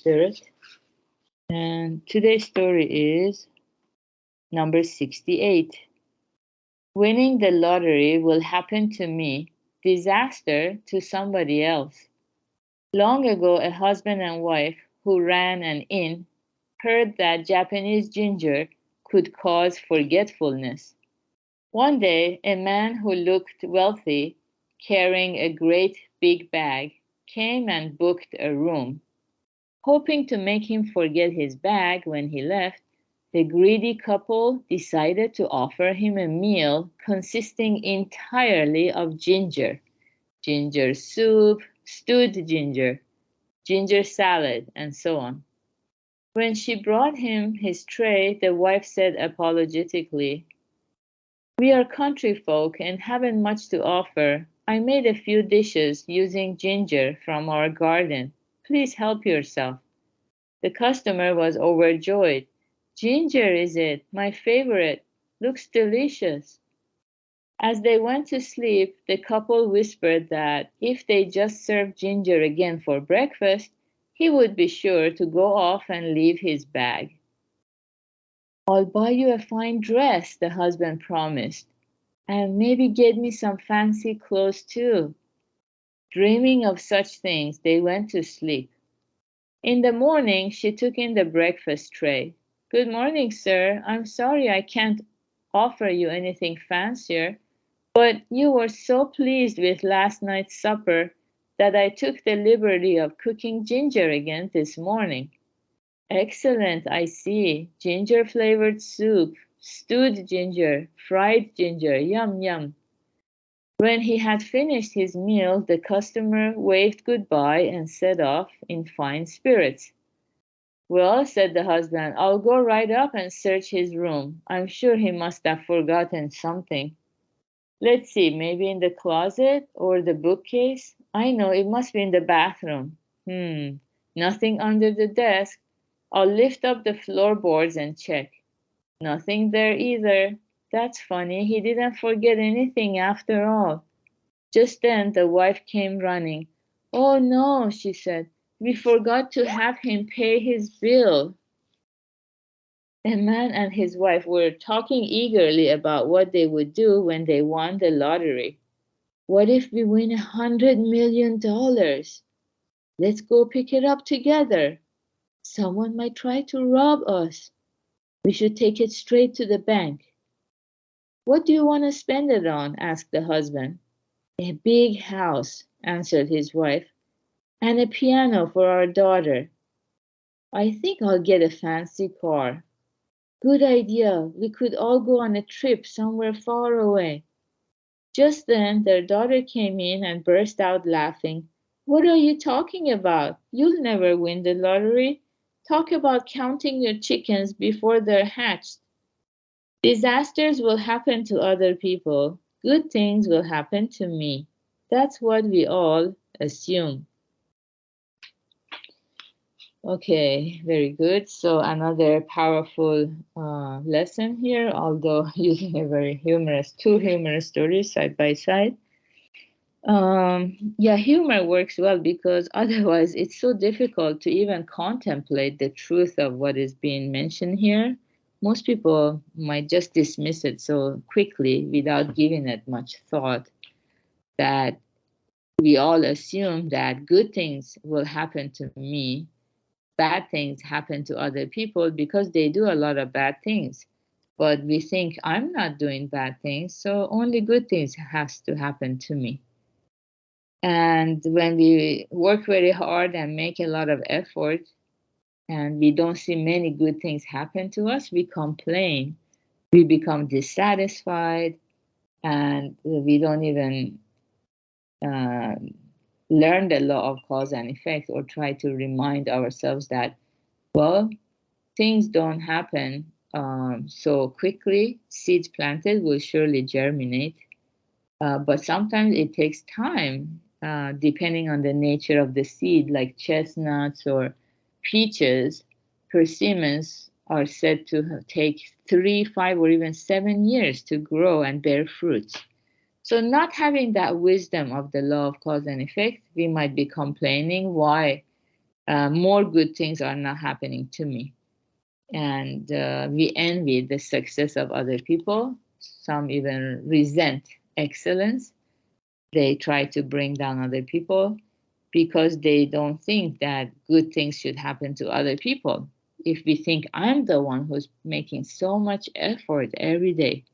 Spirit. And today's story is number 68. Winning the lottery will happen to me, disaster to somebody else. Long ago, a husband and wife who ran an inn heard that Japanese ginger could cause forgetfulness. One day, a man who looked wealthy, carrying a great big bag, came and booked a room. Hoping to make him forget his bag when he left, the greedy couple decided to offer him a meal consisting entirely of ginger, ginger soup, stewed ginger, ginger salad, and so on. When she brought him his tray, the wife said apologetically, "We are country folk and haven't much to offer. I made a few dishes using ginger from our garden. Please help yourself." The customer was overjoyed. "Ginger, is it? My favorite. Looks delicious." As they went to sleep, the couple whispered that if they just served ginger again for breakfast, he would be sure to go off and leave his bag. "I'll buy you a fine dress," the husband promised, "and maybe get me some fancy clothes too." Dreaming of such things, they went to sleep. In the morning, she took in the breakfast tray. "Good morning, sir. I'm sorry I can't offer you anything fancier, but you were so pleased with last night's supper that I took the liberty of cooking ginger again this morning." "Excellent, I see. Ginger-flavored soup, stewed ginger, fried ginger, yum, yum." When he had finished his meal, the customer waved goodbye and set off in fine spirits. "Well," said the husband, "I'll go right up and search his room. I'm sure he must have forgotten something. Let's see, maybe in the closet or the bookcase. I know, it must be in the bathroom. Nothing under the desk. I'll lift up the floorboards and check. Nothing there either. That's funny, he didn't forget anything after all." Just then the wife came running. "Oh no," she said, "we forgot to have him pay his bill." A man and his wife were talking eagerly about what they would do when they won the lottery. "What if we win $100 million? Let's go pick it up together. Someone might try to rob us. We should take it straight to the bank." "What do you want to spend it on?" asked the husband. "A big house," answered his wife, "and a piano for our daughter. I think I'll get a fancy car." "Good idea. We could all go on a trip somewhere far away." Just then their daughter came in and burst out laughing. "What are you talking about? You'll never win the lottery. Talk about counting your chickens before they're hatched. Disasters will happen to other people. Good things will happen to me. That's what we all assume." Okay, very good. So another powerful lesson here, although using a very two humorous stories side by side. Yeah, humor works well because otherwise it's so difficult to even contemplate the truth of what is being mentioned here. Most people might just dismiss it so quickly without giving it much thought that we all assume that good things will happen to me, bad things happen to other people because they do a lot of bad things. But we think I'm not doing bad things, so only good things has to happen to me. And when we work very hard and make a lot of effort and we don't see many good things happen to us, we complain. We become dissatisfied and we don't even uh, learn the law of cause and effect or try to remind ourselves that, well, things don't happen so quickly. Seeds planted will surely germinate, but sometimes it takes time, depending on the nature of the seed, like chestnuts or peaches. Persimmons are said to take 3, 5, or even 7 years to grow and bear fruits. So, not having that wisdom of the law of cause and effect, we might be complaining why more good things are not happening to me. And we envy the success of other people. Some even resent excellence. They try to bring down other people because they don't think that good things should happen to other people. If we think I'm the one who's making so much effort every day.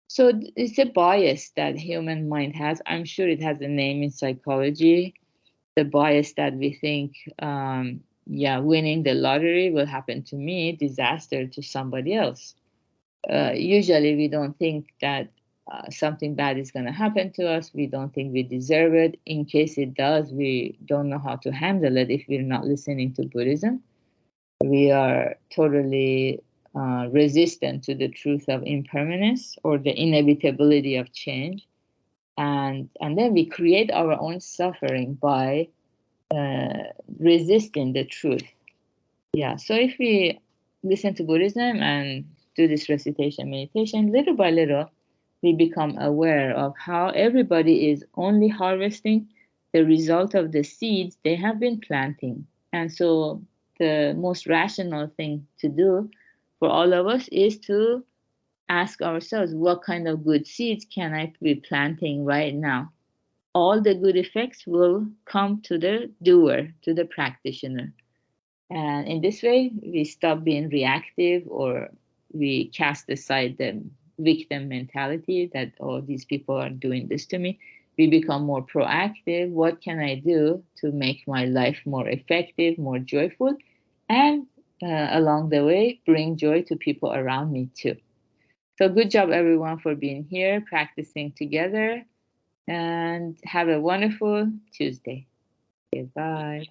So it's a bias that human mind has. I'm sure it has a name in psychology. The bias that we think, yeah, winning the lottery will happen to me, disaster to somebody else. Usually we don't think that something bad is going to happen to us. We don't think we deserve it. In case it does, we don't know how to handle it if we're not listening to Buddhism. We are totally resistant to the truth of impermanence or the inevitability of change. And then we create our own suffering by uh, resisting the truth. Yeah, so if we listen to Buddhism and do this recitation meditation, little by little, we become aware of how everybody is only harvesting the result of the seeds they have been planting. And so the most rational thing to do for all of us is to ask ourselves, what kind of good seeds can I be planting right now? All the good effects will come to the doer, to the practitioner. And in this way, we stop being reactive, or we cast aside the victim mentality that, oh, these people are doing this to me. We become more proactive. What can I do to make my life more effective, more joyful? And along the way, bring joy to people around me too. So, good job, everyone, for being here, practicing together, and have a wonderful Tuesday. Goodbye.